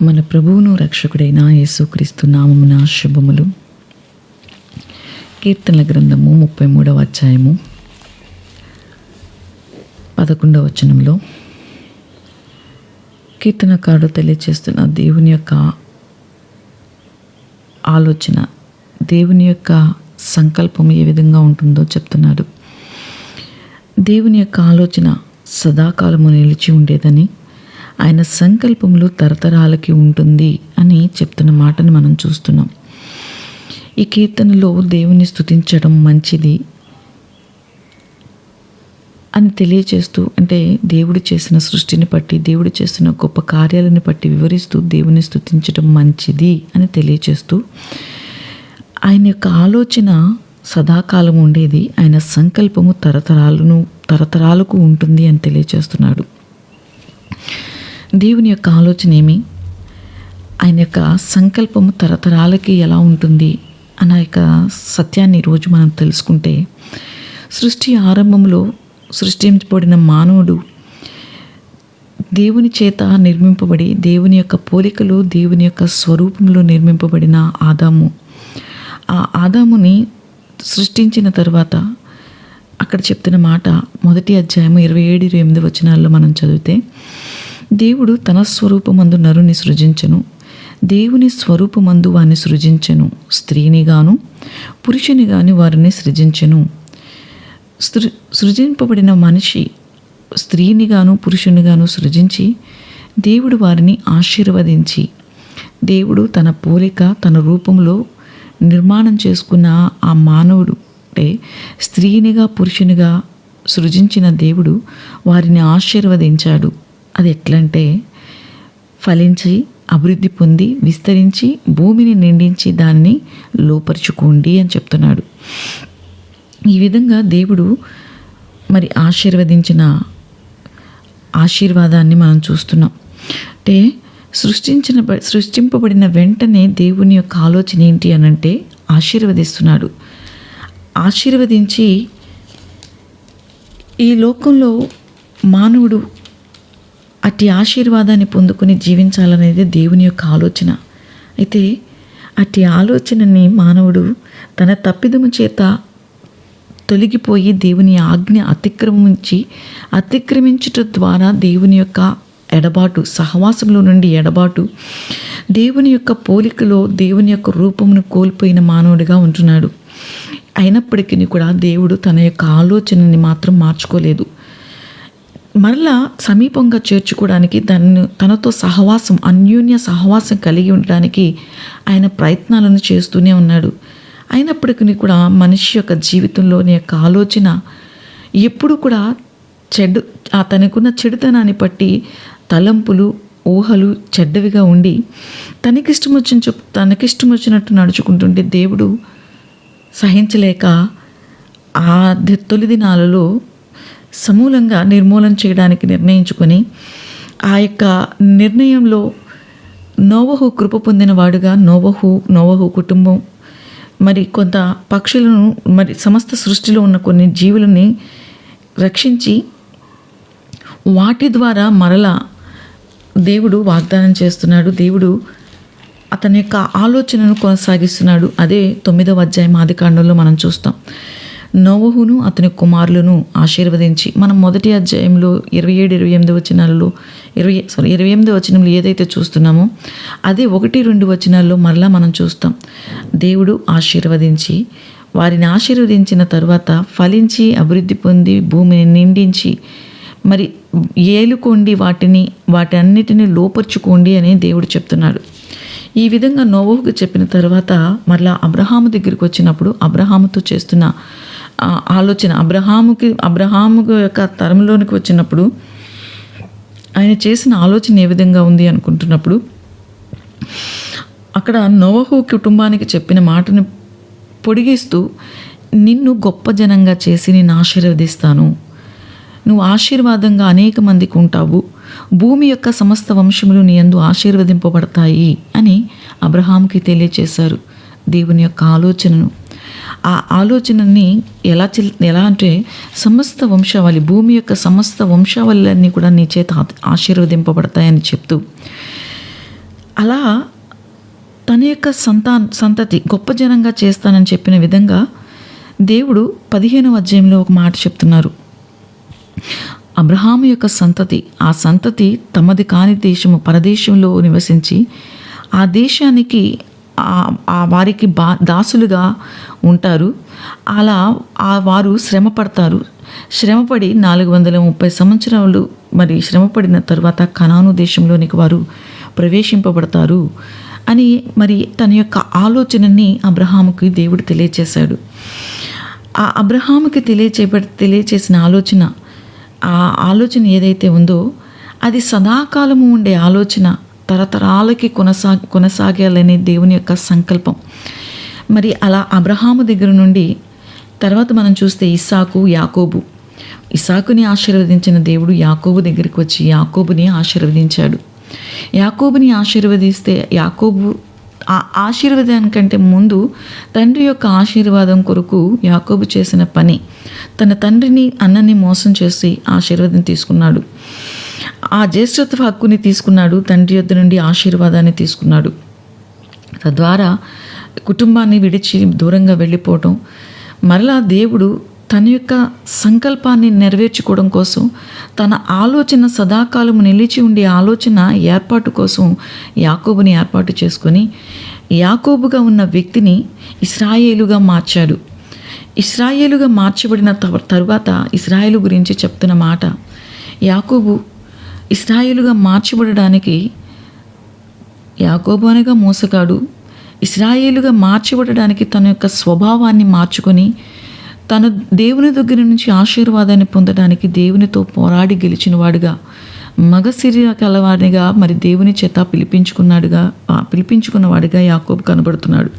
మన ప్రభువును రక్షకుడైన యేసుక్రీస్తు నామమున శుభములు. కీర్తనల గ్రంథము 33వ అధ్యాయము 11వ వచనంలో కీర్తనకారుడు తెలియచేస్తున్న దేవుని యొక్క ఆలోచన, దేవుని యొక్క సంకల్పం ఏ విధంగా ఉంటుందో చెప్తున్నాడు. దేవుని యొక్క ఆలోచన సదాకాలము నిలిచి ఉండేదని, ఆయన సంకల్పములు తరతరాలకి ఉంటుంది అని చెప్తున్న మాటను మనం చూస్తున్నాం. ఈ కీర్తనలో దేవుని స్తుతించడం మంచిది అని తెలియచేస్తూ, అంటే దేవుడు చేసిన సృష్టిని బట్టి, దేవుడు చేసిన గొప్ప కార్యాలను బట్టి వివరిస్తూ దేవుని స్తుతించడం మంచిది అని తెలియచేస్తూ, ఆయన యొక్క ఆలోచన సదాకాలం ఉండేది, ఆయన సంకల్పము తరతరాలకు ఉంటుంది అని తెలియచేస్తున్నాడు. దేవుని యొక్క ఆలోచన ఏమి, ఆయన యొక్క సంకల్పము తరతరాలకి ఎలా ఉంటుంది అన్న యొక్క సత్యాన్ని ఈరోజు మనం తెలుసుకుంటే, సృష్టి ఆరంభంలో సృష్టించబడిన మానవుడు దేవుని చేత నిర్మింపబడి, దేవుని యొక్క పోలికలు, దేవుని యొక్క స్వరూపంలో నిర్మింపబడిన ఆదాము. ఆ ఆదాముని సృష్టించిన తర్వాత అక్కడ చెప్తున్న మాట, మొదటి అధ్యాయము 27-28 వచనాల్లో మనం చదివితే, దేవుడు తన స్వరూపమందు నరుని సృజించెను, దేవుని స్వరూపమందు వారిని సృజించెను, స్త్రీని గాను పురుషుని గాని వారిని సృజించెను. సృజింపబడిన మనిషి స్త్రీని గాను పురుషుని గాను సృజించి, దేవుడు వారిని ఆశీర్వదించి, దేవుడు తన పోలిక తన రూపంలో నిర్మాణం చేసుకున్న ఆ మానవుడు, అంటే స్త్రీనిగా పురుషునిగా సృజించిన దేవుడు వారిని ఆశీర్వదించాడు. అది ఎట్లంటే, ఫలించి అభివృద్ధి పొంది విస్తరించి భూమిని నిండించి దానిని లోపరుచుకోండి అని చెప్తున్నాడు. ఈ విధంగా దేవుడు మరి ఆశీర్వదించిన ఆశీర్వాదాన్ని మనం చూస్తున్నాం. అంటే సృష్టింపబడిన వెంటనే దేవుని యొక్క ఆలోచన ఏంటి అనంటే, ఆశీర్వదిస్తున్నాడు. ఆశీర్వదించి ఈ లోకంలో మానవుడు అట్టి ఆశీర్వాదాన్ని పొందుకొని జీవించాలనేది దేవుని యొక్క ఆలోచన. అయితే అట్టి ఆలోచనని మానవుడు తన తప్పిదము చేత తొలగిపోయి దేవుని ఆజ్ఞ అతిక్రమించుట ద్వారా దేవుని యొక్క ఎడబాటు, సహవాసంలో నుండి ఎడబాటు, దేవుని యొక్క పోలికలో దేవుని యొక్క రూపమును కోల్పోయిన మానవుడిగా ఉంటున్నాడు. అయినప్పటికీ కూడా దేవుడు తన యొక్క ఆలోచనని మాత్రం మార్చుకోలేదు. మరలా సమీపంగా చేర్చుకోవడానికి, తనతో సహవాసం, అన్యోన్య సహవాసం కలిగి ఉండడానికి ఆయన ప్రయత్నాలను చేస్తూనే ఉన్నాడు. అయినప్పటికీ కూడా మనిషి యొక్క జీవితంలోని యొక్క ఆలోచన ఎప్పుడు కూడా తనకున్న చెడుతనాన్ని బట్టి తలంపులు, ఊహలు చెడ్డవిగా ఉండి తనకిష్టం వచ్చినట్టు నడుచుకుంటుంటే, దేవుడు సహించలేక ఆ తొలి దినాలలో సమూలంగా నిర్మూలన చేయడానికి నిర్ణయించుకొని, ఆ యొక్క నిర్ణయంలో నోవహు కృప పొందిన వాడుగా నోవహు కుటుంబం మరి కొంత పక్షులను, మరి సమస్త సృష్టిలో ఉన్న కొన్ని జీవులని రక్షించి వాటి ద్వారా మరలా దేవుడు వాగ్దానం చేస్తున్నాడు. దేవుడు అతని యొక్క ఆలోచనను కొనసాగిస్తున్నాడు. అదే 9వ అధ్యాయం ఆదికాండంలో మనం చూస్తాం. నోవహును అతని కుమారులను ఆశీర్వదించి, మనం మొదటి అధ్యాయంలో 27-28 వచనాలలో 28వ వచనంలో ఏదైతే చూస్తున్నామో అదే 1-2 వచనాల్లో మరలా మనం చూస్తాం. దేవుడు ఆశీర్వదించి, వారిని ఆశీర్వదించిన తర్వాత ఫలించి అభివృద్ధి పొంది భూమిని నిండించి మరి ఏలుకోండి, వాటన్నిటిని లోపరుచుకోండి అని దేవుడు చెప్తున్నాడు. ఈ విధంగా నోవహుకు చెప్పిన తర్వాత మరలా అబ్రహాము దగ్గరికి వచ్చినప్పుడు, అబ్రహాముతో చేస్తున్న ఆలోచన, అబ్రహాము యొక్క తరంలోనికి వచ్చినప్పుడు ఆయన చేసిన ఆలోచన ఏ విధంగా ఉంది అనుకుంటున్నప్పుడు, అక్కడ నోవహు కుటుంబానికి చెప్పిన మాటను పొడిగిస్తూ, నిన్ను గొప్ప జనంగా చేసి నేను ఆశీర్వదిస్తాను, నువ్వు ఆశీర్వాదంగా అనేక మందికి ఉంటావు, భూమి యొక్క సమస్త వంశములు నీ యందు ఆశీర్వదింపబడతాయి అని అబ్రహాముకి తెలియచేశారు దేవుని యొక్క ఆలోచనను. ఆ ఆలోచనని ఎలా అంటే, సమస్త వంశావళి, భూమి యొక్క సమస్త వంశావళిలన్నీ కూడా నీ చేత ఆశీర్వదింపబడతాయని చెప్తూ అలా తన యొక్క సంతతి గొప్ప జనంగా చేస్తానని చెప్పిన విధంగా దేవుడు 15వ అధ్యాయంలో ఒక మాట చెప్తున్నారు. అబ్రహాము యొక్క సంతతి, ఆ సంతతి తమది కాని దేశము పరదేశంలో నివసించి ఆ దేశానికి వారికి దాసులుగా ఉంటారు. అలా వారు శ్రమ పడతారు. శ్రమపడి 430 సంవత్సరాలు మరి శ్రమపడిన తర్వాత కనాను దేశంలోనికి వారు ప్రవేశింపబడతారు అని మరి తన యొక్క ఆలోచనని అబ్రహాముకి దేవుడు తెలియచేశాడు. ఆ అబ్రహాముకి తెలియచేసిన ఆలోచన, ఆ ఆలోచన ఏదైతే ఉందో అది సదాకాలము ఉండే ఆలోచన, తరతరాలకి కొనసాగాలని దేవుని యొక్క సంకల్పం. మరి అలా అబ్రహాము దగ్గర నుండి తర్వాత మనం చూస్తే యాకోబు. ఇస్సాకుని ఆశీర్వదించిన దేవుడు యాకోబు దగ్గరికి వచ్చి యాకోబుని ఆశీర్వదించాడు. యాకోబుని ఆశీర్వదిస్తే యాకోబు ఆ ఆశీర్వాదానికంటే ముందు తండ్రి యొక్క ఆశీర్వాదం కొరకు యాకోబు చేసిన పని, తన తండ్రిని అన్నని మోసం చేసి ఆశీర్వాదం తీసుకున్నాడు. ఆ జ్యేష్ఠత్వ హక్కుని తీసుకున్నాడు, తండ్రి యొద్ద నుండి ఆశీర్వాదాన్ని తీసుకున్నాడు. తద్వారా కుటుంబాన్ని విడిచి దూరంగా వెళ్ళిపోవటం, మరలా దేవుడు తన యొక్క సంకల్పాన్ని నెరవేర్చుకోవడం కోసం, తన ఆలోచన సదాకాలం నిలిచి ఉండే ఆలోచన ఏర్పాటు కోసం యాకోబుని ఏర్పాటు చేసుకొని యాకోబుగా ఉన్న వ్యక్తిని ఇశ్రాయేలుగా మార్చాడు. ఇశ్రాయేలుగా మార్చబడిన తరువాత ఇశ్రాయేలు గురించి చెప్తున్న మాట, యాకోబు ఇశ్రాయేలుగా మార్చబడడానికి, యాకోబు అనగా మోసగాడు, ఇశ్రాయేలుగా మార్చబడడానికి తన యొక్క స్వభావాన్ని మార్చుకొని తన దేవుని దగ్గర నుంచి ఆశీర్వాదాన్ని పొందడానికి దేవునితో పోరాడి గెలిచిన వాడుగా, మగ శరీర కలవాడిగా మరి దేవుని చేత పిలిపించుకున్నవాడిగా యాకోబు కనబడుతున్నాడు.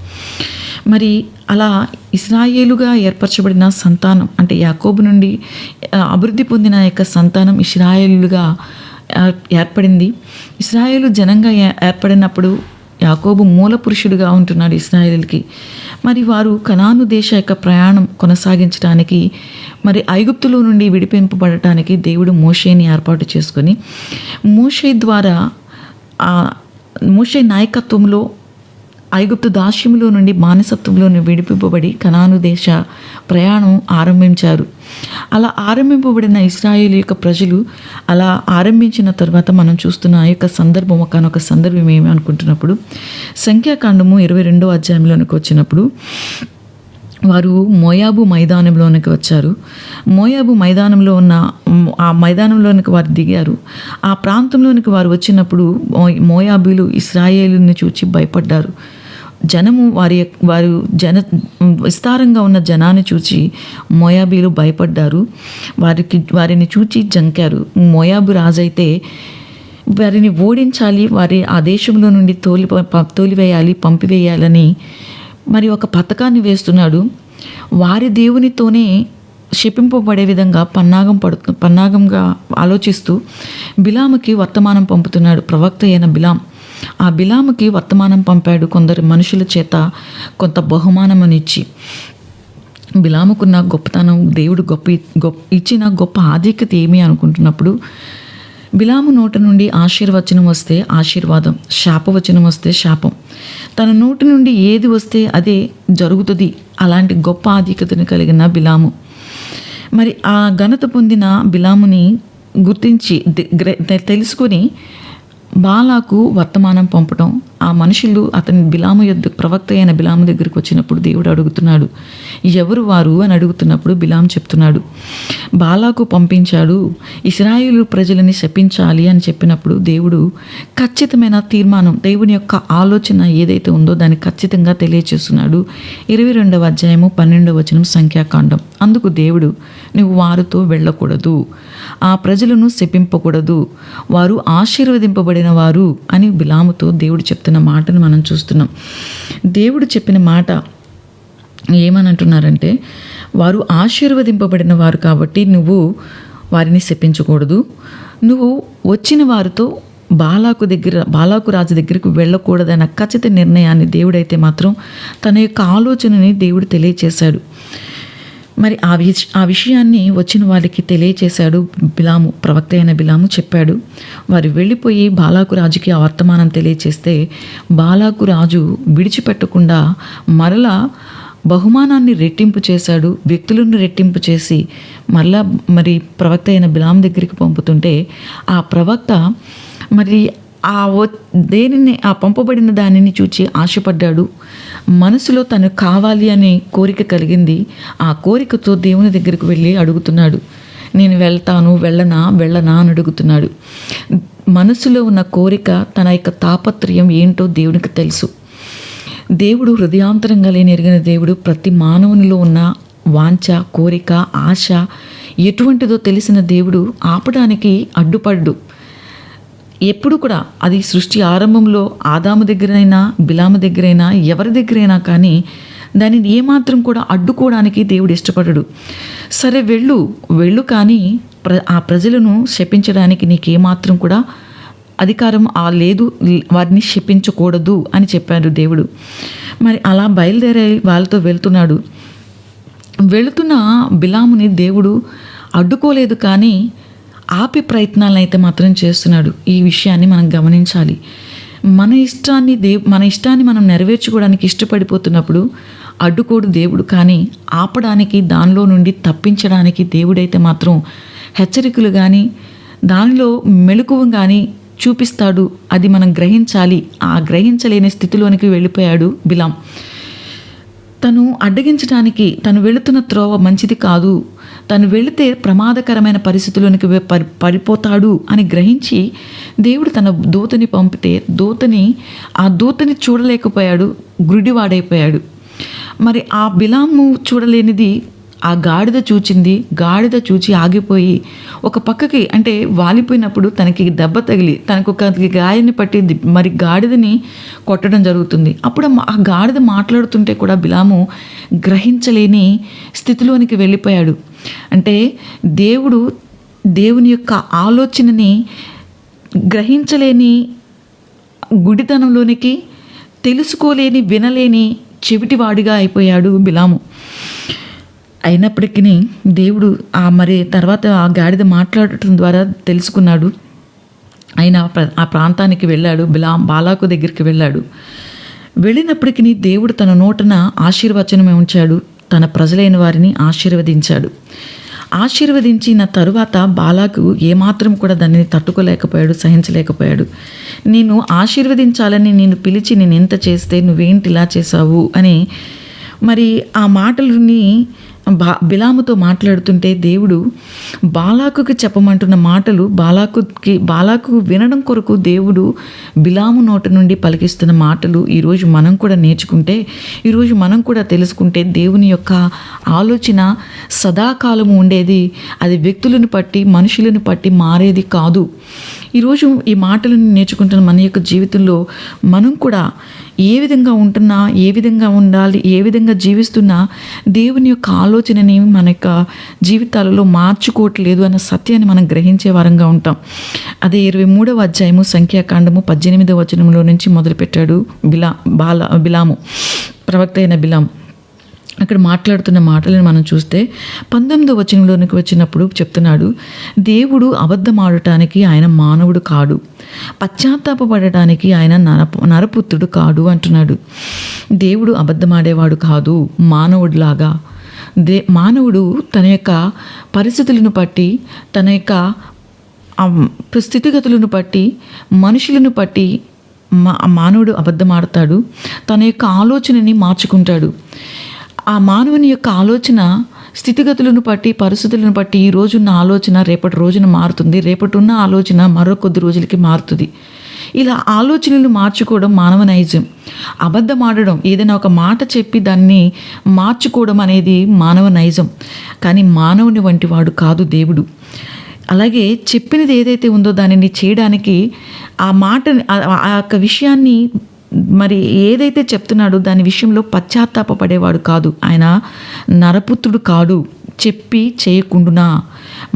మరి అలా ఇశ్రాయేలుగా ఏర్పరచబడిన సంతానం అంటే యాకోబు నుండి అభివృద్ధి పొందిన యొక్క సంతానం ఇశ్రాయేలుగా ఏర్పడింది. ఇశ్రాయేలు జనంగా ఏర్పడినప్పుడు యాకోబు మూల పురుషుడిగా ఉంటున్నాడు ఇశ్రాయేలుకి. మరి వారు కనాను దేశ యొక్క ప్రయాణం కొనసాగించడానికి, మరి ఐగుప్తులో నుండి విడిపింపబడటానికి దేవుడు మోషేని ఏర్పాటు చేసుకొని మోషే నాయకత్వంలో ఐగుప్తు దాస్యంలో నుండి బానిసత్వంలో విడిపింపబడి కనాను దేశ ప్రయాణం ఆరంభించారు. అలా ఆరంభింపబడిన ఇశ్రాయేలు యొక్క ప్రజలు అలా ఆరంభించిన తర్వాత మనం చూస్తున్న ఆ యొక్క సందర్భం ఒకనొక సందర్భం ఏమి అనుకుంటున్నప్పుడు, సంఖ్యాకాండము 22వ అధ్యాయంలోనికి వచ్చినప్పుడు వారు మోయాబు మైదానంలోనికి వచ్చారు. మోయాబు మైదానంలో ఉన్న ఆ మైదానంలోనికి వారు దిగారు. ఆ ప్రాంతంలోనికి వారు వచ్చినప్పుడు మోయాబీలు ఇశ్రాయేలుని చూచి భయపడ్డారు. జనము వారు విస్తారంగా ఉన్న జనాన్ని చూచి మోయాబీలు భయపడ్డారు. వారిని చూచి జంకారు. మోయాబు రాజైతే వారిని ఓడించాలి, ఆ దేశంలో నుండి తోలివేయాలి, పంపివేయాలని మరి ఒక పథకాన్ని వేస్తున్నాడు. వారి దేవునితోనే శపింపబడే విధంగా పన్నాగంగా ఆలోచిస్తూ బిలాముకి వర్తమానం పంపుతున్నాడు. ప్రవక్త అయిన బిలాం ఆ బిలాముకి వర్తమానం పంపాడు. కొందరు మనుషుల చేత కొంత బహుమానం ఇచ్చి, బిలాముకున్న గొప్పతనం, దేవుడు ఇచ్చిన గొప్ప ఆధిక్యత ఏమి అనుకుంటున్నప్పుడు, బిలాము నోటి నుండి ఆశీర్వచనం వస్తే ఆశీర్వాదం, శాపవచనం వస్తే శాపం. తన నోటి నుండి ఏది వస్తే అదే జరుగుతుంది. అలాంటి గొప్ప ఆధిక్యతను కలిగిన బిలాము. మరి ఆ ఘనత పొందిన బిలాముని గుర్తించి తెలుసుకొని బాలాకు వర్తమానం పంపటం. ఆ మనుషులు బిలాము ప్రవక్త అయిన బిలాము దగ్గరికి వచ్చినప్పుడు దేవుడు అడుగుతున్నాడు, ఎవరు వారు అని అడుగుతున్నప్పుడు బిలాము చెప్తున్నాడు, బాలాకు పంపించాడు ఇశ్రాయేలు ప్రజలని శపించాలి అని చెప్పినప్పుడు దేవుడు ఖచ్చితమైన తీర్మానం, దేవుని యొక్క ఆలోచన ఏదైతే ఉందో దాన్ని ఖచ్చితంగా తెలియచేస్తున్నాడు. 22వ అధ్యాయము 12వ వచనం సంఖ్యాకాండం. అందుకు దేవుడు, నువ్వు వారితో వెళ్ళకూడదు, ఆ ప్రజలను శపింపకూడదు, వారు ఆశీర్వదింపబడిన వారు అని బిలాముతో దేవుడు చెప్తున్న మాటను మనం చూస్తున్నాం. దేవుడు చెప్పిన మాట ఏమని అంటున్నారంటే, వారు ఆశీర్వదింపబడిన వారు కాబట్టి నువ్వు వారిని శపించకూడదు, నువ్వు వచ్చిన వారితో బాలాకు రాజు దగ్గరికి వెళ్ళకూడదన్న ఖచ్చిత నిర్ణయాన్ని దేవుడైతే మాత్రం తన యొక్క ఆలోచనని దేవుడు తెలియచేశాడు. మరి ఆ విషయాన్ని వచ్చిన వాళ్ళకి తెలియచేశాడు బిలాము. ప్రవక్త అయిన బిలాము చెప్పాడు. వారు వెళ్ళిపోయి బాలాకు రాజుకి ఆ వర్తమానం తెలియచేస్తే బాలాకు రాజు విడిచిపెట్టకుండా మరలా బహుమానాన్ని రెట్టింపు చేశాడు. వ్యక్తులను రెట్టింపు చేసి మరలా మరి ప్రవక్త అయిన బిలాము దగ్గరికి పంపుతుంటే ఆ ప్రవక్త మరి ఆ పంపబడిన దానిని చూచి ఆశపడ్డాడు. మనసులో తను కావాలి అనే కోరిక కలిగింది. ఆ కోరికతో దేవుని దగ్గరికి వెళ్ళి అడుగుతున్నాడు. నేను వెళ్ళనా అని అడుగుతున్నాడు. మనసులో ఉన్న కోరిక, తన యొక్క తాపత్రయం ఏంటో దేవునికి తెలుసు. దేవుడు హృదయాంతరంగా ఎరిగిన దేవుడు. ప్రతి మానవునిలో ఉన్న వాంఛ, కోరిక, ఆశ ఎటువంటిదో తెలిసిన దేవుడు ఆపడానికి అడ్డుపడ్డు. ఎప్పుడు కూడా అది సృష్టి ఆరంభంలో ఆదాము దగ్గరైనా బిలాము దగ్గరైనా ఎవరి దగ్గరైనా కానీ దానిని ఏమాత్రం కూడా అడ్డుకోవడానికి దేవుడు ఇష్టపడడు. సరే వెళ్ళు కానీ ఆ ప్రజలను శపించడానికి నీకేమాత్రం కూడా అధికారం లేదు, వారిని శపించకూడదు అని చెప్పాడు దేవుడు. మరి అలా బయలుదేరే వాళ్ళతో వెళుతున్న బిలాముని దేవుడు అడ్డుకోలేదు, కానీ ఆపే ప్రయత్నాలను అయితే మాత్రం చేస్తున్నాడు. ఈ విషయాన్ని మనం గమనించాలి. మన ఇష్టాన్ని మనం నెరవేర్చుకోవడానికి ఇష్టపడిపోతున్నప్పుడు అడ్డుకోడు దేవుడు, కానీ ఆపడానికి, దానిలో నుండి తప్పించడానికి దేవుడైతే మాత్రం హెచ్చరికలు కానీ దానిలో మెలకువ కానీ చూపిస్తాడు. అది మనం గ్రహించాలి. ఆ గ్రహించలేని స్థితిలోనికి వెళ్ళిపోయాడు బిలాం. తను అడ్డగించడానికి, తను వెళుతున్న త్రోవ మంచిది కాదు, తను వెళితే ప్రమాదకరమైన పరిస్థితుల్లోనికి పడిపోతాడు అని గ్రహించి దేవుడు తన దూతని పంపితే ఆ దూతని చూడలేకపోయాడు, గుడ్డివాడైపోయాడు. మరి ఆ బిలాము చూడలేనిది ఆ గాడిద చూచింది. గాడిద చూచి ఆగిపోయి ఒక పక్కకి, అంటే వాలిపోయినప్పుడు తనకి దెబ్బ తగిలి తనకు ఒక గాయాన్ని పట్టింది. మరి గాడిదని కొట్టడం జరుగుతుంది. అప్పుడు ఆ గాడిద మాట్లాడుతుంటే కూడా బిలాము గ్రహించలేని స్థితిలోనికి వెళ్ళిపోయాడు. అంటే దేవుని యొక్క ఆలోచనని గ్రహించలేని గుడితనంలోనికి, తెలుసుకోలేని, వినలేని చెవిటివాడిగా అయిపోయాడు బిలాము. అయినప్పటికీ దేవుడు మరి తర్వాత ఆ గాడిద మాట్లాడటం ద్వారా తెలుసుకున్నాడు. ఆయన ఆ ప్రాంతానికి వెళ్ళాడు. బాలాకు దగ్గరికి వెళ్ళినప్పటికీ దేవుడు తన నోటన ఆశీర్వచనమే ఉంచాడు. తన ప్రజలైన వారిని ఆశీర్వదించిన తరువాత బాలాకు ఏమాత్రం కూడా దానిని తట్టుకోలేకపోయాడు, సహించలేకపోయాడు. నేను ఆశీర్వదించాలని నేను పిలిచి నేను ఎంత చేస్తే నువ్వేంటి ఇలా చేశావు అని మరి ఆ మాటలని బిలాముతో మాట్లాడుతుంటే దేవుడు బాలాకుకి చెప్పమంటున్న మాటలు బాలాకు వినడం కొరకు దేవుడు బిలాము నోట నుండి పలికిస్తున్న మాటలు ఈరోజు మనం కూడా నేర్చుకుంటే, ఈరోజు మనం కూడా తెలుసుకుంటే దేవుని యొక్క ఆలోచన సదాకాలము ఉండేది. అది వ్యక్తులను బట్టి, మనుషులను బట్టి మారేది కాదు. ఈరోజు ఈ మాటలను నేర్చుకుంటున్న మన యొక్క జీవితంలో మనం కూడా ఏ విధంగా ఉంటున్నా, ఏ విధంగా ఉండాలి, ఏ విధంగా జీవిస్తున్నా దేవుని యొక్క ఆలోచనని మన యొక్క జీవితాలలో మార్చుకోవట్లేదు అన్న సత్యాన్ని మనం గ్రహించే వారంగా ఉంటాం. అదే 23వ అధ్యాయము సంఖ్యాకాండము 18వ వచనంలో నుంచి మొదలుపెట్టాడు బిలాము, ప్రవక్త అయిన బిలాము. అక్కడ మాట్లాడుతున్న మాటలను మనం చూస్తే 19వ వచనంలోనికి వచ్చినప్పుడు చెప్తున్నాడు, దేవుడు అబద్ధమాడటానికి ఆయన మానవుడు కాడు, పశ్చాత్తాపపడటానికి ఆయన నరపుత్రుడు కాడు అంటున్నాడు. దేవుడు అబద్ధమాడేవాడు కాదు, మానవుడిలాగా. మానవుడు తన యొక్క పరిస్థితులను బట్టి, తన యొక్క స్థితిగతులను బట్టి, మనుషులను బట్టి మానవుడు అబద్ధమాడతాడు. తన యొక్క ఆలోచనని మార్చుకుంటాడు. ఆ మానవుని యొక్క ఆలోచన స్థితిగతులను బట్టి, పరిస్థితులను బట్టి ఈ రోజున్న ఆలోచన రేపటి రోజున మారుతుంది, రేపటి ఉన్న ఆలోచన మరో కొద్ది రోజులకి మారుతుంది. ఇలా ఆలోచనలు మార్చుకోవడం మానవ నైజం. అబద్ధమాడడం, ఏదైనా ఒక మాట చెప్పి దాన్ని మార్చుకోవడం అనేది మానవ నైజం. కానీ మానవుని వంటి వాడు కాదు దేవుడు. అలాగే చెప్పినది ఏదైతే ఉందో దానిని చేయడానికి, ఆ మాట, ఆ యొక్క విషయాన్ని మరి ఏదైతే చెప్తున్నాడో దాని విషయంలో పశ్చాత్తాపపడేవాడు కాదు. ఆయన నరపుత్రుడు కాడు, చెప్పి చేయకుండునా,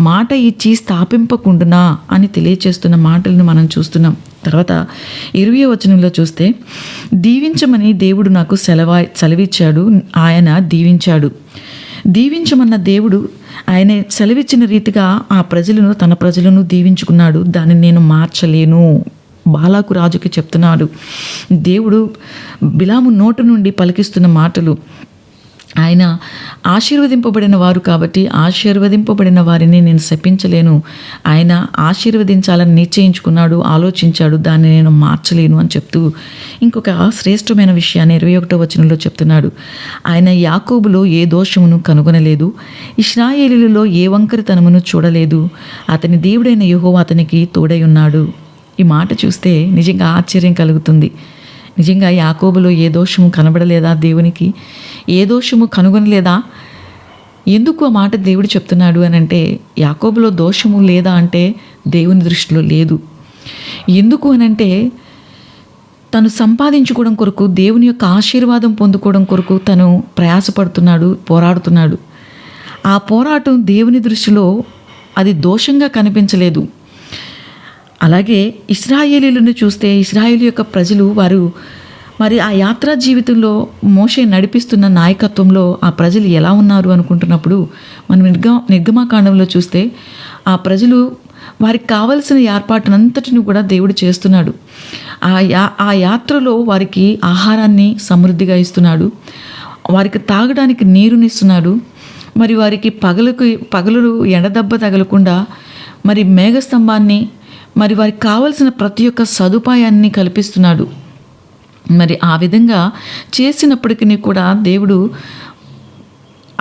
మాట ఇచ్చి స్థాపింపకుండునా అని తెలియచేస్తున్న మాటలను మనం చూస్తున్నాం. తర్వాత 20వ వచనంలో చూస్తే, దీవించమని దేవుడు నాకు సెలవిచ్చాడు, ఆయన దీవించాడు. దీవించమన్న దేవుడు ఆయన సెలవిచ్చిన రీతిగా ఆ ప్రజలను, తన ప్రజలను దీవించుకున్నాడు. దాన్ని నేను మార్చలేను. బాలాకు రాజుకి చెప్తున్నాడు. దేవుడు బిలాము నోటు నుండి పలికిస్తున్న మాటలు. ఆయన ఆశీర్వదింపబడిన వారు కాబట్టి ఆశీర్వదింపబడిన వారిని నేను శపించలేను. ఆయన ఆశీర్వదించాలని నిశ్చయించుకున్నాడు, ఆలోచించాడు. దాన్ని నేను మార్చలేను అని చెప్తూ ఇంకొక శ్రేష్టమైన విషయాన్ని 21వ వచనంలో చెప్తున్నాడు. ఆయన యాకోబులో ఏ దోషమును కనుగొనలేదు, ఇశ్రాయేలీయులలో ఏ వంకరితనమును చూడలేదు. అతని దేవుడైన యెహోవా అతనికి తోడై ఉన్నాడు. ఈ మాట చూస్తే నిజంగా ఆశ్చర్యం కలుగుతుంది. నిజంగా యాకోబులో ఏ దోషము కనబడలేదా? దేవునికి ఏ దోషము కనుగొనలేదా? ఎందుకు ఆ మాట దేవుడు చెప్తున్నాడు అని అంటే, యాకోబులో దోషము లేదా అంటే దేవుని దృష్టిలో లేదు. ఎందుకు అనంటే, తను సంపాదించుకోవడం కొరకు, దేవుని యొక్క ఆశీర్వాదం పొందుకోవడం కొరకు తను ప్రయాసపడుతున్నాడు, పోరాడుతున్నాడు. ఆ పోరాటం దేవుని దృష్టిలో అది దోషంగా కనిపించలేదు. అలాగే ఇశ్రాయేలీయులను చూస్తే, ఇశ్రాయేలు యొక్క ప్రజలు వారు మరి ఆ యాత్రా జీవితంలో మోషే నడిపిస్తున్న నాయకత్వంలో ఆ ప్రజలు ఎలా ఉన్నారు అనుకుంటున్నప్పుడు మనం నిర్గమాకాండంలో చూస్తే ఆ ప్రజలు వారికి కావలసిన ఏర్పాటునంతటిని కూడా దేవుడు చేస్తున్నాడు. ఆ యాత్రలో వారికి ఆహారాన్ని సమృద్ధిగా ఇస్తున్నాడు, వారికి తాగడానికి నీరునిస్తున్నాడు. మరి వారికి పగలు ఎండదెబ్బ తగలకుండా మరి మేఘస్తంభాన్ని, మరి వారికి కావలసిన ప్రతి ఒక్క సదుపాయాన్ని కల్పిస్తున్నాడు. మరి ఆ విధంగా చేసినప్పటికీ కూడా దేవుడు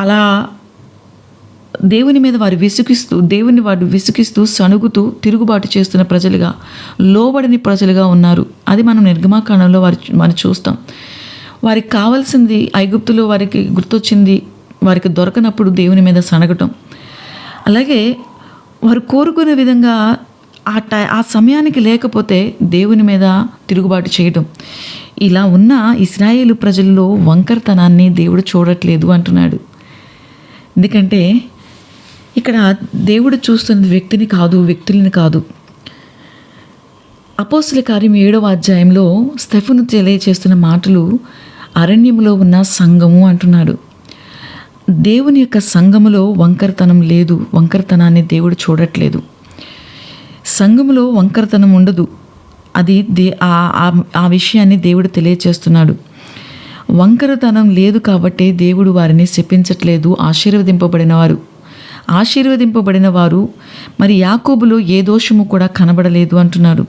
అలా దేవుని మీద వారు విసుగిస్తూ సణుగుతూ తిరుగుబాటు చేస్తున్న ప్రజలుగా, లోబడని ప్రజలుగా ఉన్నారు. అది మనం నిర్గమాకాండంలో మనం చూస్తాం. వారికి కావాల్సింది ఐగుప్తులో వారికి గుర్తొచ్చింది, వారికి దొరకనప్పుడు దేవుని మీద సనగటం. అలాగే వారు కోరుకునే విధంగా ఆ సమయానికి లేకపోతే దేవుని మీద తిరుగుబాటు చేయడం. ఇలా ఉన్న ఇశ్రాయేలు ప్రజల్లో వంకరతనాన్ని దేవుడు చూడట్లేదు అంటున్నాడు. ఎందుకంటే ఇక్కడ దేవుడు చూస్తున్నది వ్యక్తులని కాదు. అపోస్తల కార్యం 7వ అధ్యాయంలో స్టెఫెను తెలియచేస్తున్న మాటలు అరణ్యంలో ఉన్న సంఘము అంటున్నాడు. దేవుని యొక్క సంఘములో వంకరతనం లేదు, వంకరతనాన్ని దేవుడు చూడట్లేదు. సంఘములో వంకరతనం ఉండదు. అది ఆ విషయాన్ని దేవుడు తెలియచేస్తున్నాడు. వంకరతనం లేదు కాబట్టి దేవుడు వారిని శపించట్లేదు. ఆశీర్వదింపబడిన వారు మరి యాకోబులో ఏ దోషము కూడా కనబడలేదు అంటున్నాడు.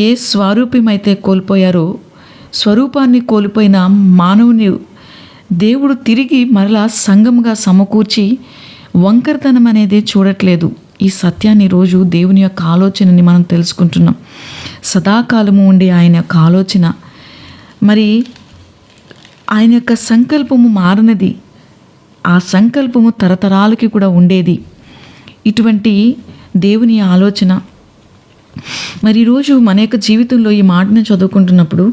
ఏ స్వరూపమైతే కోల్పోయారో, స్వరూపాన్ని కోల్పోయిన మానవుని దేవుడు తిరిగి మరలా సంఘముగా సమకూర్చి వంకరతనం అనేది చూడట్లేదు. ఈ సత్యాన్ని రోజు దేవుని యొక్క ఆలోచనని మనం తెలుసుకుంటున్నాం. సదాకాలము ఉండే ఆయన యొక్క ఆలోచన, మరి ఆయన యొక్క సంకల్పము మారనది. ఆ సంకల్పము తరతరాలకి కూడా ఉండేది. ఇటువంటి దేవుని ఆలోచన మరి ఈరోజు మన యొక్క జీవితంలో ఈ మాటను చదువుకుంటున్నప్పుడు,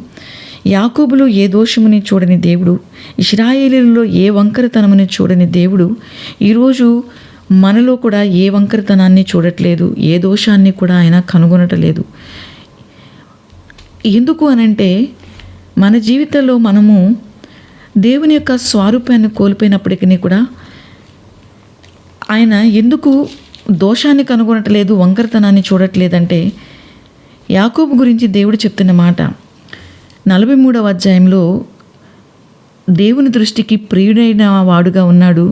యాకోబులో ఏ దోషముని చూడని దేవుడు, ఇశ్రాయేలీయులలో ఏ వంకరతనముని చూడని దేవుడు ఈరోజు మనలో కూడా ఏ వంకరతనాన్ని చూడట్లేదు, ఏ దోషాన్ని కూడా ఆయన కనుగొనట్లేదు. ఎందుకు అనంటే, మన జీవితంలో మనము దేవుని యొక్క స్వరూపాన్ని కోల్పోయినప్పటికీ కూడా ఆయన ఎందుకు దోషాన్ని కనుగొనట్లేదు, వంకరతనాన్ని చూడట్లేదంటే, యాకోబు గురించి దేవుడు చెప్తున్న మాట 43వ అధ్యాయంలో దేవుని దృష్టికి ప్రియుడైన వాడుగా ఉన్నాడు,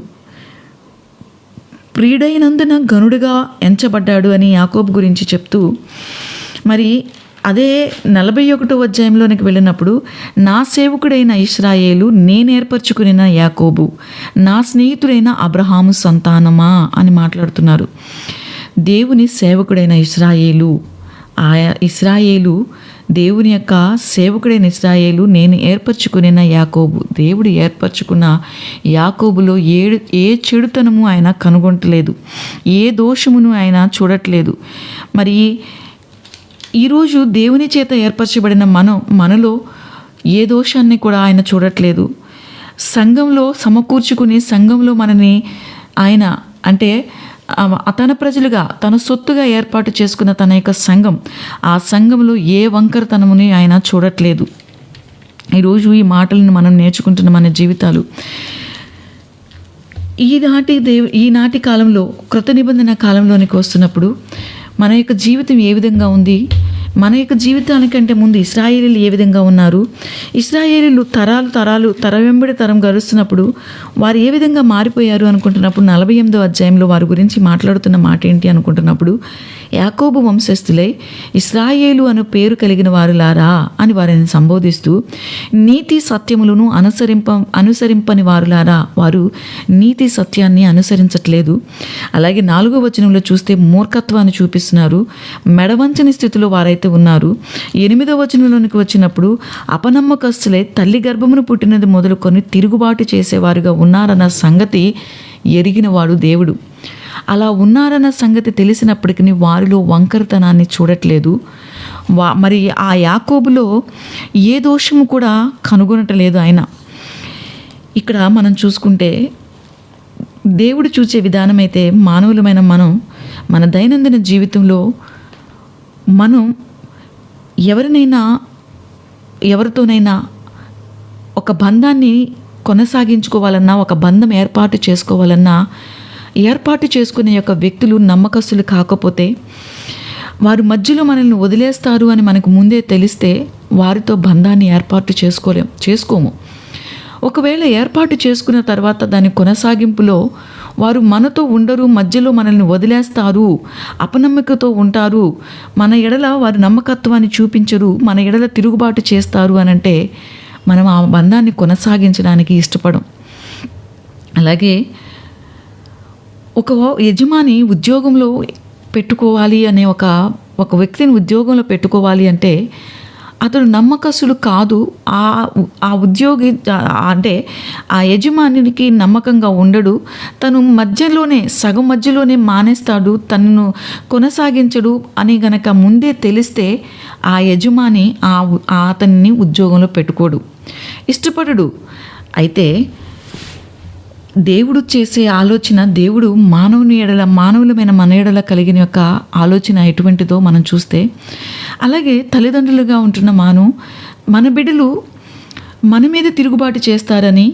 ప్రియుడైనందున గనుడుగా ఎంచబడ్డాడు అని యాకోబు గురించి చెప్తూ, మరి అదే 41వ అధ్యాయంలోనికి వెళ్ళినప్పుడు, నా సేవకుడైన ఇశ్రాయేలు, నేను ఏర్పరచుకున్న యాకోబు, నా స్నేహితుడైన అబ్రహాము సంతానమా అని మాట్లాడుతున్నారు. దేవుని సేవకుడైన ఇశ్రాయేలు, ఇశ్రాయేలు దేవుని యొక్క సేవకుడైన ఇశ్రాయేలు, నేను ఏర్పరచుకున్న యాకోబు. దేవుడు ఏర్పరచుకున్న యాకోబులో ఏ చెడుతనము ఆయన కనుగొనట్లేదు, ఏ దోషమును ఆయన చూడట్లేదు. మరి ఈరోజు దేవుని చేత ఏర్పరచబడిన మనలో ఏ దోషాన్ని కూడా ఆయన చూడట్లేదు. సంఘంలో సమకూర్చుకుని సంఘంలో మనని ఆయన అంటే తన ప్రజలుగా, తన సొత్తుగా ఏర్పాటు చేసుకున్న తన యొక్క సంఘం, ఆ సంఘంలో ఏ వంకరతనముని ఆయన చూడట్లేదు. ఈరోజు ఈ మాటలను మనం నేర్చుకుంటున్న మన జీవితాలు ఈనాటి కాలంలో కృత నిబంధన కాలంలోనికి వస్తున్నప్పుడు మన యొక్క జీవితం ఏ విధంగా ఉంది, మన యొక్క జీవితానికంటే ముందు ఇశ్రాయేలీలు ఏ విధంగా ఉన్నారు, ఇశ్రాయేలీలు తరం వెంబడి తరం గడుస్తున్నప్పుడు వారు ఏ విధంగా మారిపోయారు అనుకుంటున్నప్పుడు 48వ అధ్యాయంలో వారి గురించి మాట్లాడుతున్న మాట ఏంటి అనుకుంటున్నప్పుడు, యాకోబు వంశస్థులై ఇశ్రాయేలు అను పేరు కలిగిన వారులారా అని వారిని సంబోధిస్తూ, నీతి సత్యములను అనుసరింపని వారులారా, వారు నీతి సత్యాన్ని అనుసరించట్లేదు. అలాగే 4వ వచనంలో చూస్తే మూర్ఖత్వాన్ని చూపిస్తున్నారు, మెడవంచని స్థితిలో వారైతే ఉన్నారు. 8వ వచనంలోనికి వచ్చినప్పుడు అపనమ్మకస్తులై తల్లి గర్భమును పుట్టినది మొదలుకొని తిరుగుబాటు చేసేవారుగా ఉన్నారన్న సంగతి ఎరిగినవాడు దేవుడు. అలా ఉన్నారన్న సంగతి తెలిసినప్పటికీ వారిలో వంకరతనాన్ని చూడట్లేదు. మరి ఆ యాకోబులో ఏ దోషము కూడా కనుగొనటలేదు ఆయన. ఇక్కడ మనం చూసుకుంటే దేవుడు చూసే విధానం అయితే మానవులమైన మనం మన దైనందిన జీవితంలో మనం ఎవరితోనైనా ఒక బంధాన్ని కొనసాగించుకోవాలన్నా, ఒక బంధం ఏర్పాటు చేసుకోవాలన్నా, ఏర్పాటు చేసుకునే యొక్క వ్యక్తులు నమ్మకస్తులు కాకపోతే, వారు మధ్యలో మనల్ని వదిలేస్తారు అని మనకు ముందే తెలిస్తే వారితో బంధాన్ని ఏర్పాటు చేసుకోము. ఒకవేళ ఏర్పాటు చేసుకున్న తర్వాత దాని కొనసాగింపులో వారు మనతో ఉండరు, మధ్యలో మనల్ని వదిలేస్తారు, అపనమ్మకతో ఉంటారు, మన ఎడల వారి నమ్మకత్వాన్ని చూపించరు, మన ఎడల తిరుగుబాటు చేస్తారు అని అంటే మనం ఆ బంధాన్ని కొనసాగించడానికి ఇష్టపడం. అలాగే ఒక యజమాని ఉద్యోగంలో పెట్టుకోవాలి అనే ఒక వ్యక్తిని ఉద్యోగంలో పెట్టుకోవాలి అంటే అతడు నమ్మకస్తుడు కాదు. ఆ ఉద్యోగి అంటే ఆ యజమానికి నమ్మకంగా ఉండడు. తను సగం మధ్యలోనే మానేస్తాడు, తనను కొనసాగించడు అని గనక ముందే తెలిస్తే ఆ యజమాని అతన్ని ఉద్యోగంలో పెట్టుకోడు, ఇష్టపడడు. అయితే దేవుడు చేసే ఆలోచన, దేవుడు మానవులమైన మన ఎడల కలిగిన యొక్క ఆలోచన ఎటువంటిదో మనం చూస్తే, అలాగే తల్లిదండ్రులుగా ఉంటున్న మన బిడ్డలు మన మీద తిరుగుబాటు చేస్తారని,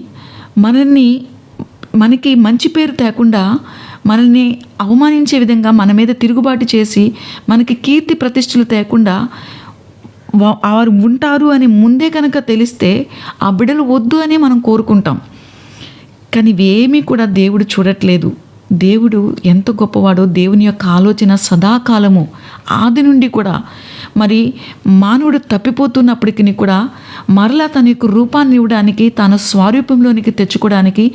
మనకి మంచి పేరు తేకుండా మనల్ని అవమానించే విధంగా మన మీద తిరుగుబాటు చేసి మనకి కీర్తి ప్రతిష్టలు తేకుండా వారు ఉంటారు అని ముందే కనుక తెలిస్తే ఆ బిడ్డలు వద్దు అని మనం కోరుకుంటాం. కానీ ఇవేమీ కూడా దేవుడు చూడట్లేదు. దేవుడు ఎంత గొప్పవాడో, దేవుని యొక్క ఆలోచన సదాకాలము ఆది నుండి కూడా, మరి మానవుడు తప్పిపోతున్నప్పటికీ కూడా మరలా తన యొక్క రూపాన్ని ఇవ్వడానికి, తన స్వరూపంలోనికి తెచ్చుకోవడానికి,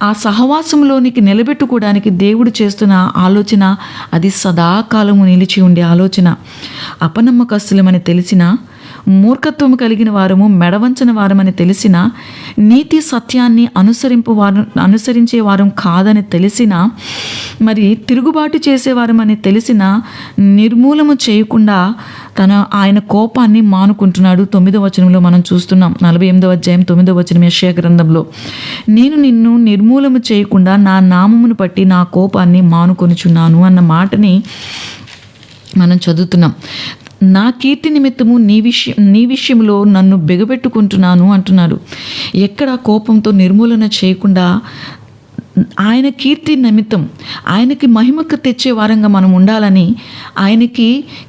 ఆ సహవాసంలోనికి నిలబెట్టుకోవడానికి దేవుడు చేస్తున్న ఆలోచన అది సదాకాలము నిలిచి ఉండే ఆలోచన. అపనమ్మకస్తులమని తెలిసిన, మూర్ఖత్వము కలిగిన వారము, మెడవంచని వారమని తెలిసిన, నీతి సత్యాన్ని అనుసరించే వారం కాదని తెలిసిన, మరి తిరుగుబాటు చేసేవారమని తెలిసిన, నిర్మూలము చేయకుండా ఆయన కోపాన్ని మానుకుంటున్నాడు. 9వ వచనంలో మనం చూస్తున్నాం. 48వ అధ్యాయం 9వ వచనం యెషయా గ్రంథంలో, నేను నిన్ను నిర్మూలము చేయకుండా నా నామమును బట్టి నా కోపాన్ని మానుకొనుచున్నాను అన్న మాటని మనం చదువుతున్నాం. నా కీర్తి నిమిత్తము నీ విషయంలో నన్ను బెగబెట్టుకుంటున్నాను అంటున్నాడు. ఎక్కడ కోపంతో నిర్మూలన చేయకుండా ఆయన కీర్తి నిమిత్తం, ఆయనకి మహిమకు తెచ్చే వారంగా మనం ఉండాలని, ఆయనకి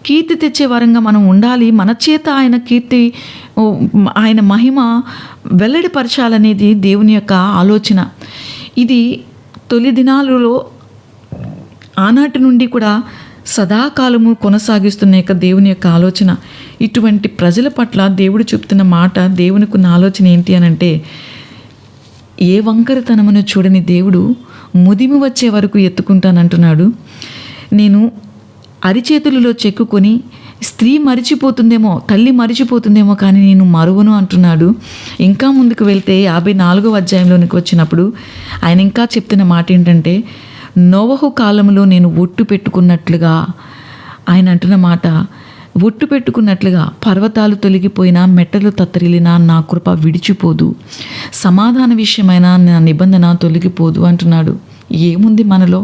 కీర్తి తెచ్చే వారంగా మనం ఉండాలి. మన చేత ఆయన మహిమ వెల్లడిపరచాలనేది దేవుని యొక్క ఆలోచన. ఇది తొలి దినాలలో ఆనాటి నుండి కూడా సదాకాలము కొనసాగిస్తున్న యొక్క దేవుని యొక్క ఆలోచన. ఇటువంటి ప్రజల పట్ల దేవుడు చెప్తున్న మాట, దేవునికి ఉన్న ఆలోచన ఏంటి అని అంటే, ఏ వంకరతనమును చూడని దేవుడు ముదిమి వచ్చే వరకు ఎత్తుకుంటానంటున్నాడు. నేను అరిచేతులలో చెక్కుకొని స్త్రీ మరిచిపోతుందేమో, తల్లి మరిచిపోతుందేమో, కానీ నేను మరువను అంటున్నాడు. ఇంకా ముందుకు వెళ్తే 54వ అధ్యాయంలోనికి వచ్చినప్పుడు ఆయన ఇంకా చెప్తున్న మాట ఏంటంటే, నోవహు కాలంలో నేను ఒట్టు పెట్టుకున్నట్లుగా, ఆయన అంటున్న మాట, ఒట్టు పెట్టుకున్నట్లుగా పర్వతాలు తొలగిపోయినా, మెట్టలు తత్తరిల్లినా నా కృప విడిచిపోదు, సమాధాన విషయమైన నా నిబంధన తొలగిపోదు అంటున్నాడు. ఏముంది మనలో?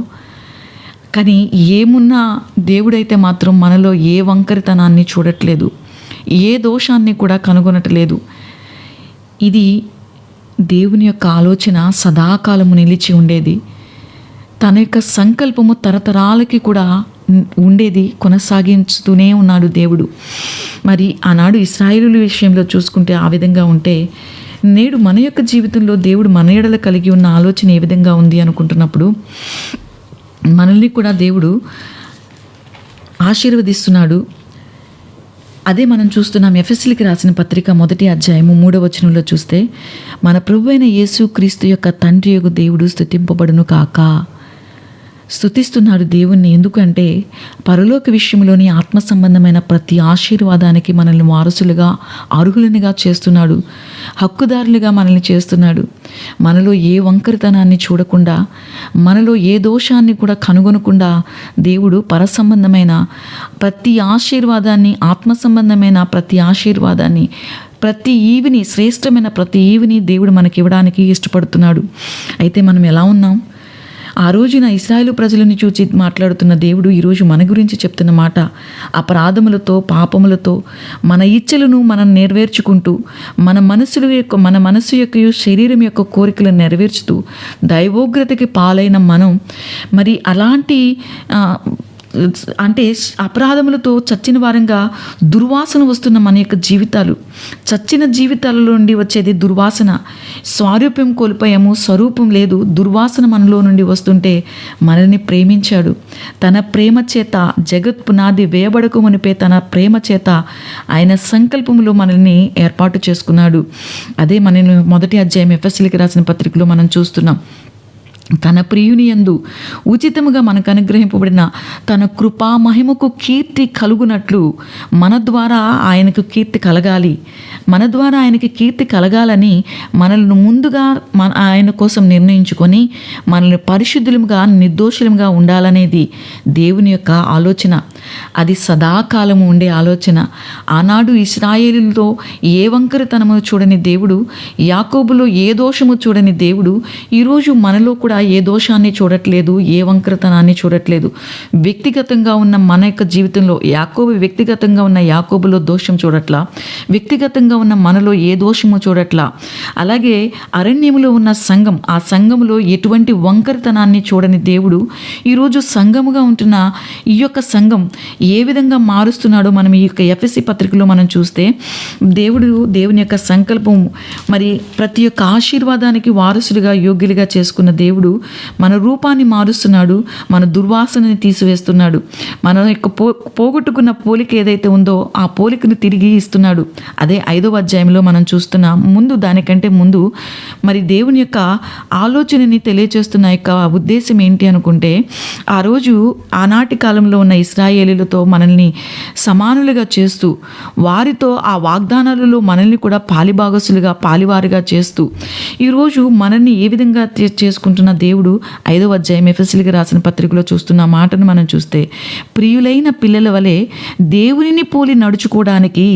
కానీ ఏమున్నా దేవుడైతే మాత్రం మనలో ఏ వంకరితనాన్ని చూడట్లేదు, ఏ దోషాన్ని కూడా కనుగొనట్లేదు. ఇది దేవుని యొక్క ఆలోచన సదాకాలము నిలిచి ఉండేది. తన యొక్క సంకల్పము తరతరాలకి కూడా ఉండేది, కొనసాగించుతూనే ఉన్నాడు దేవుడు. మరి ఆనాడు ఇశ్రాయేలు విషయంలో చూసుకుంటే ఆ విధంగా ఉంటే, నేడు మన యొక్క జీవితంలో దేవుడు మన ఎడల కలిగి ఉన్న ఆలోచన ఏ విధంగా ఉంది అనుకుంటున్నప్పుడు, మనల్ని కూడా దేవుడు ఆశీర్వదిస్తున్నాడు. అదే మనం చూస్తున్నాం. ఎఫెసీయులకు రాసిన పత్రిక 1వ అధ్యాయము 3వ వచనంలో చూస్తే, మన ప్రభువైన యేసు క్రీస్తు యొక్క తండ్రి యొక్క దేవుడు స్తుతింపబడును కాక. స్తుతిస్తున్నాడు దేవుణ్ణి. ఎందుకంటే పరలోక విషయంలోని ఆత్మ సంబంధమైన ప్రతి ఆశీర్వాదానికి మనల్ని వారసులుగా, అర్హులనిగా చేస్తున్నాడు, హక్కుదారులుగా మనల్ని చేస్తున్నాడు. మనలో ఏ వంకరితనాన్ని చూడకుండా, మనలో ఏ దోషాన్ని కూడా కనుగొనకుండా దేవుడు పరసంబంధమైన ప్రతి ఆశీర్వాదాన్ని, ఆత్మ సంబంధమైన ప్రతి ఆశీర్వాదాన్ని, ప్రతి ఈవిని, శ్రేష్టమైన ప్రతి ఈవిని దేవుడు మనకి ఇవ్వడానికి ఇష్టపడుతున్నాడు. అయితే మనం ఎలా ఉన్నాం? ఆ రోజున ఇశ్రాయేలు ప్రజలను చూచి మాట్లాడుతున్న దేవుడు ఈరోజు మన గురించి చెప్తున్న మాట, అపరాధములతో, పాపములతో మన ఇచ్చలను మనం నెరవేర్చుకుంటూ, మన మనస్సు యొక్క శరీరం యొక్క కోరికలను నెరవేర్చుతూ దైవోగ్రతకి పాలైన మనం మరి అలాంటి అంటే అపరాధములతో చచ్చిన వారంగా దుర్వాసన వస్తున్న మన యొక్క జీవితాలు, చచ్చిన జీవితాలలో నుండి వచ్చేది దుర్వాసన. స్వారూప్యం కోల్పోయాము, స్వరూపం లేదు, దుర్వాసన మనలో నుండి వస్తుంటే మనల్ని ప్రేమించాడు. తన ప్రేమ చేత, జగత్ పునాది వేయబడకు మునిపే తన ప్రేమ చేత ఆయన సంకల్పంలో మనల్ని ఏర్పాటు చేసుకున్నాడు. అదే మనం 1వ అధ్యాయం ఎఫెసీయులకు రాసిన పత్రికలో మనం చూస్తున్నాం. తన ప్రియుని యందు ఉచితముగా మనకు అనుగ్రహింపబడిన తన కృపా మహిమకు కీర్తి కలుగునట్లు మన ద్వారా ఆయనకు కీర్తి కలగాలి. మన ద్వారా ఆయనకి కీర్తి కలగాలని మనల్ని ముందుగా ఆయన కోసం నిర్ణయించుకొని మనల్ని పరిశుద్ధులుగా, నిర్దోషులుగా ఉండాలనేది దేవుని యొక్క ఆలోచన. అది సదాకాలము ఉండే ఆలోచన. ఆనాడు ఇశ్రాయేలులో ఏ వంకరతనము చూడని దేవుడు, యాకోబులో ఏ దోషము చూడని దేవుడు ఈరోజు మనలో కూడా ఏ దోషాన్ని చూడట్లేదు, ఏ వంకరతనాన్ని చూడట్లేదు. వ్యక్తిగతంగా ఉన్న మన యొక్క జీవితంలో వ్యక్తిగతంగా ఉన్న యాకోబులో దోషం చూడట్లా, వ్యక్తిగతంగా ఉన్న మనలో ఏ దోషము చూడట్లా. అలాగే అరణ్యములో ఉన్న సంఘం, ఆ సంఘములో ఎటువంటి వంకరతనాన్ని చూడని దేవుడు ఈరోజు సంఘముగా ఉంటున్న ఈ యొక్క సంఘం ఏ విధంగా మారుస్తున్నాడో మనం ఈ యొక్క ఎఫెసీ పత్రికలో మనం చూస్తే, దేవుని యొక్క సంకల్పం మరి ప్రతి ఒక్క ఆశీర్వాదానికి వారసులుగా, యోగ్యులుగా చేసుకున్న దేవుడు మన రూపాన్ని మారుస్తున్నాడు, మన దుర్వాసనని తీసివేస్తున్నాడు. మన యొక్క పోగొట్టుకున్న పోలిక ఏదైతే ఉందో ఆ పోలికను తిరిగి ఇస్తున్నాడు. అదే 5వ అధ్యాయంలో మనం చూస్తున్నాం. దానికంటే ముందు మరి దేవుని యొక్క ఆలోచనని తెలియచేస్తున్న యొక్క ఉద్దేశం ఏంటి అనుకుంటే, ఆ రోజు ఆనాటి కాలంలో ఉన్న ఇశ్రాయేలీలతో మనల్ని సమానులుగా చేస్తూ, వారితో ఆ వాగ్దానాలలో మనల్ని కూడా పాలిభాగసులుగా, పాలివారుగా చేస్తూ ఈరోజు మనల్ని ఏ విధంగా చేసుకుంటున్న దేవుడు 5వ అధ్యాయం ఎఫెసీయులకు రాసిన పత్రికలో చూస్తున్న మాటను మనం చూస్తే, ప్రియులైన పిల్లల వలె దేవునిని పోలి నడుచుకోవడానికి,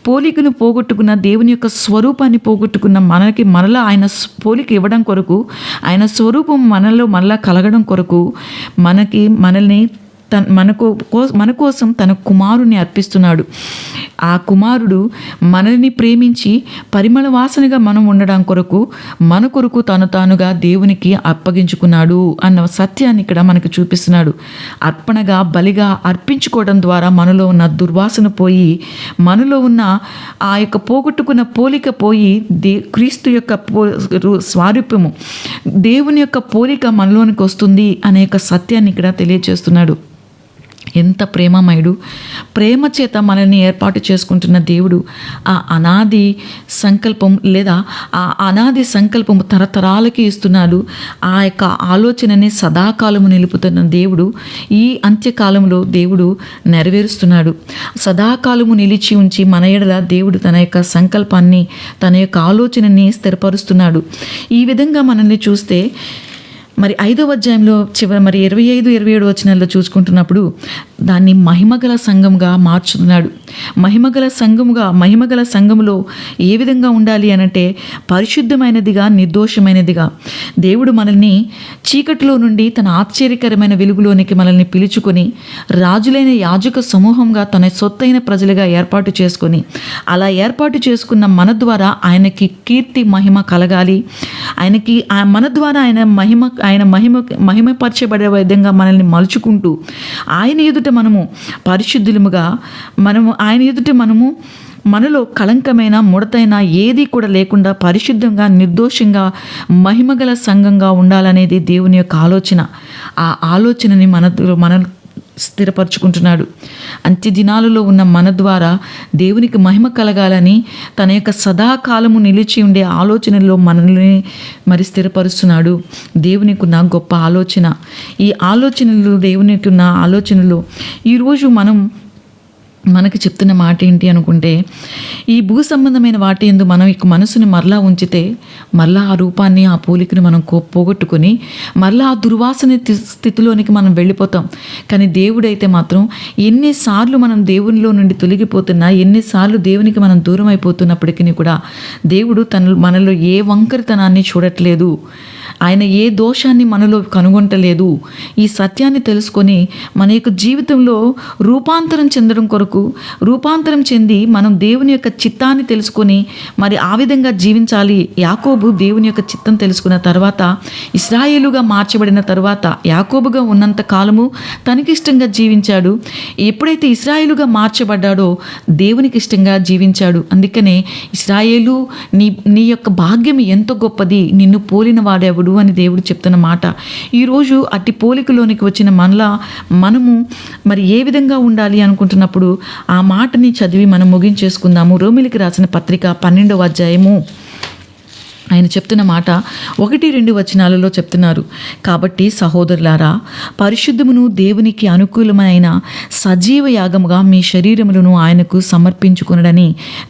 పోలికను పోగొట్టుకున్న, దేవుని యొక్క స్వరూపాన్ని పోగొట్టుకున్న మనకి మరలా ఆయన పోలిక ఇవ్వడం కొరకు, ఆయన స్వరూపం మనలో కలగడం కొరకు మనల్ని మన కోసం తన కుమారుని అర్పిస్తున్నాడు. ఆ కుమారుడు మనల్ని ప్రేమించి పరిమళ వాసనగా మనం ఉండడం కొరకు, మన కొరకు తానుగా దేవునికి అప్పగించుకున్నాడు అన్న సత్యాన్ని ఇక్కడ మనకు చూపిస్తున్నాడు. అర్పణగా, బలిగా అర్పించుకోవడం ద్వారా మనలో ఉన్న దుర్వాసన పోయి, మనలో ఉన్న ఆ యొక్క పోగొట్టుకున్న పోలిక పోయి, క్రీస్తు యొక్క స్వారూప్యము, దేవుని యొక్క పోలిక మనలోనికి వస్తుంది అనే యొక్క సత్యాన్ని ఇక్కడ తెలియజేస్తున్నాడు. ఎంత ప్రేమమయుడు! ప్రేమ చేత మనల్ని ఏర్పాటు చేసుకుంటున్న దేవుడు ఆ అనాది సంకల్పం లేదా ఆ అనాది సంకల్పము తరతరాలకి ఇస్తున్నాడు. ఆ యొక్క ఆలోచనని సదాకాలము నిలుపుతున్న దేవుడు ఈ అంత్యకాలంలో దేవుడు నెరవేరుస్తున్నాడు. సదాకాలము నిలిచి ఉంచి మన ఎడల దేవుడు తన యొక్క సంకల్పాన్ని, తన యొక్క ఆలోచనని స్థిరపరుస్తున్నాడు. ఈ విధంగా మనల్ని చూస్తే మరి 5వ అధ్యాయంలో మరి 25, 27 వచనాల్లో చూసుకుంటున్నప్పుడు దాన్ని మహిమగల సంఘంగా మార్చుతున్నాడు. మహిమగల సంఘములో ఏ విధంగా ఉండాలి అనంటే పరిశుద్ధమైనదిగా, నిర్దోషమైనదిగా. దేవుడు మనల్ని చీకటిలో నుండి తన ఆశ్చర్యకరమైన వెలుగులోనికి మనల్ని పిలుచుకొని రాజులైన యాజక సమూహంగా తన సొత్తైన ప్రజలుగా ఏర్పాటు చేసుకొని, అలా ఏర్పాటు చేసుకున్న మన ద్వారా ఆయనకి కీర్తి మహిమ కలగాలి. మన ద్వారా ఆయన మహిమపరచబడే విధంగా మనల్ని మలుచుకుంటూ ఆయన ఎదుట మనము పరిశుద్ధులముగా, ఆయన ఎదుట మనలో కళంకమైన, ముడతైన ఏది కూడా లేకుండా పరిశుద్ధంగా, నిర్దోషంగా, మహిమగల సంఘంగా ఉండాలనేది దేవుని యొక్క ఆలోచన. ఆ ఆలోచనని మన స్థిరపరచుకుంటున్నాడు. అంత్య దినాలలో ఉన్న మన ద్వారా దేవునికి మహిమ కలగాలని తన యొక్క సదాకాలము నిలిచి ఉండే ఆలోచనలో మనల్ని స్థిరపరుస్తున్నాడు. దేవునికి ఉన్న గొప్ప ఆలోచన. ఈ ఆలోచనలు, దేవునికి ఉన్న ఆలోచనలు ఈరోజు మనకి చెప్తున్న మాట ఏంటి అనుకుంటే, ఈ భూ సంబంధమైన వాటి యందు మనం ఇక మనసుని మరలా ఉంచితే మరలా ఆ రూపాన్ని, ఆ పోలికను మనం పోగొట్టుకొని మరలా ఆ దుర్వాసన స్థితిలోనికి మనం వెళ్ళిపోతాం. కానీ దేవుడైతే మాత్రం ఎన్నిసార్లు మనం దేవునిలో నుండి తొలగిపోతున్నా, ఎన్నిసార్లు దేవునికి మనం దూరం అయిపోతున్నప్పటికీ కూడా దేవుడు మనలో ఏ వంకరితనాన్ని చూడట్లేదు. ఆయన ఏ దోషాన్ని మనలో కనుగొంటలేదు. ఈ సత్యాన్ని తెలుసుకొని మన యొక్క జీవితంలో రూపాంతరం చెందడం కొరకు, రూపాంతరం చెంది మనం దేవుని యొక్క చిత్తాన్ని తెలుసుకొని ఆ విధంగా జీవించాలి. యాకోబు దేవుని యొక్క చిత్తం తెలుసుకున్న తర్వాత, ఇశ్రాయేలుగా మార్చబడిన తర్వాత, యాకోబుగా ఉన్నంత కాలము తనకిష్టంగా జీవించాడు. ఎప్పుడైతే ఇశ్రాయేలుగా మార్చబడ్డాడో దేవునికి ఇష్టంగా జీవించాడు. అందుకనే ఇశ్రాయేలు, నీ యొక్క భాగ్యం ఎంతో గొప్పది, నిన్ను పోలిన వాడెవడు అని దేవుడు చెప్తున్న మాట. ఈరోజు అట్టి పోలికలోనికి వచ్చిన మనము ఏ విధంగా ఉండాలి అనుకుంటున్నప్పుడు ఆ మాటని చదివి మనం ముగించేసుకుందాము. రోమిలికి రాసిన పత్రిక 12వ అధ్యాయము ఆయన చెప్తున్న మాట 1-2 వచనాలలో చెప్తున్నారు. కాబట్టి సహోదరులారా, పరిశుద్ధమును దేవునికి అనుకూలమైన సజీవ యాగముగా మీ శరీరములను ఆయనకు సమర్పించుకునడని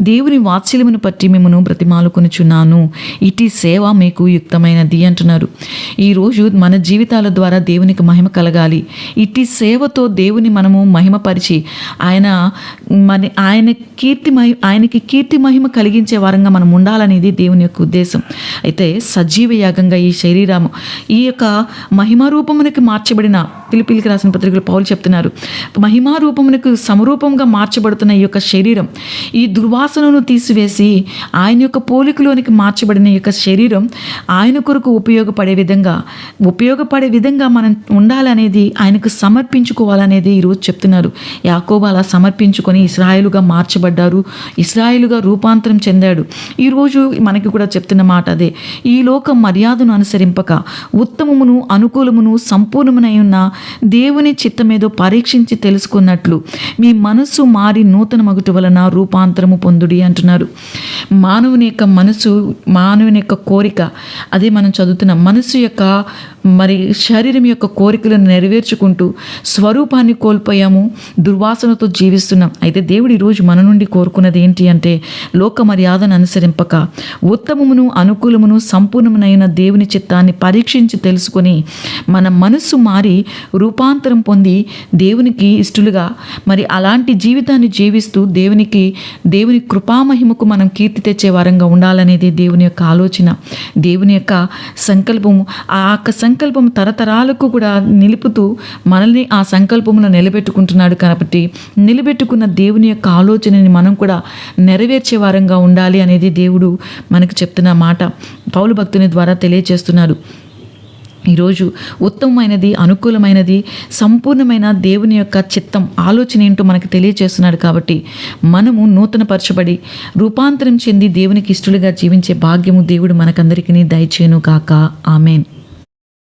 దేవుని వాత్సల్యమును పట్టి మిమ్మను బ్రతిమాలుకొనుచున్నాను. ఇటీ సేవ మీకు యుక్తమైనది అంటున్నారు. ఈరోజు మన జీవితాల ద్వారా దేవునికి మహిమ కలగాలి. ఇట్టి సేవతో దేవుని మనము మహిమపరిచి ఆయనకి కీర్తి మహిమ కలిగించే వారంగా మనం ఉండాలనేది దేవుని యొక్క ఉద్దేశం. అయితే సజీవ యాగంగా ఈ శరీరము, ఈ యొక్క మహిమా రూపమునికి మార్చబడిన, ఫిలిప్పీయులకు రాసిన పత్రికలో పౌలు చెప్తున్నారు, మహిమా రూపమునకు సమరూపంగా మార్చబడుతున్న ఈ యొక్క శరీరం, ఈ దుర్వాసనను తీసివేసి ఆయన యొక్క పోలికలోనికి మార్చబడిన ఈ యొక్క శరీరం ఆయన కొరకు ఉపయోగపడే విధంగా మనం ఉండాలనేది, ఆయనకు సమర్పించుకోవాలనేది ఈరోజు చెప్తున్నారు. యాకోబు అలా సమర్పించుకొని ఇశ్రాయేలుగా మార్చబడ్డారు, ఇశ్రాయేలుగా రూపాంతరం చెందాడు. ఈరోజు మనకి కూడా చెప్తున్న మాట అదే. ఈ లోక మర్యాదను అనుసరింపక ఉత్తమమును, అనుకూలమును, సంపూర్ణమునై ఉన్న దేవుని చిత్తమేదో పరీక్షించి తెలుసుకున్నట్లు మీ మనస్సు మారి నూతన మగుట వలన రూపాంతరము పొందుడి అంటున్నారు. మానవుని యొక్క కోరిక, అదే మనం చదువుతున్న మనసు యొక్క శరీరం యొక్క కోరికలను నెరవేర్చుకుంటూ స్వరూపాన్ని కోల్పోయాము, దుర్వాసనతో జీవిస్తున్నాం. అయితే దేవుడు ఈరోజు మన నుండి కోరుకున్నది ఏంటి అంటే, లోక మర్యాదను అనుసరింపక ఉత్తమమును, అనుకూలమును, సంపూర్ణమునైన దేవుని చిత్తాన్ని పరీక్షించి తెలుసుకొని మన మనస్సు మారి రూపాంతరం పొంది దేవునికి ఇష్టలుగా అలాంటి జీవితాన్ని జీవిస్తూ దేవుని కృపామహిమకు మనం కీర్తి తెచ్చే వారంగా ఉండాలనేది దేవుని యొక్క ఆలోచన, దేవుని యొక్క సంకల్పము. ఆ సంకల్పం తరతరాలకు కూడా నిలుపుతూ మనల్ని ఆ సంకల్పమును నిలబెట్టుకుంటున్నాడు. కాబట్టి నిలబెట్టుకున్న దేవుని యొక్క ఆలోచనని మనం కూడా నెరవేర్చే వారంగా ఉండాలి అనేది దేవుడు మనకు చెప్తున్న మాట పౌలు భక్తుని ద్వారా తెలియజేస్తున్నారు. ఈరోజు ఉత్తమమైనది, అనుకూలమైనది, సంపూర్ణమైన దేవుని యొక్క చిత్తం, ఆలోచన ఏంటో మనకు తెలియజేస్తున్నాడు. కాబట్టి మనము నూతనపరచబడి రూపాంతరం చెంది దేవునికి ఇష్టలుగా జీవించే భాగ్యము దేవుడు మనకందరికీ దయచేయును గాక. ఆమేన్.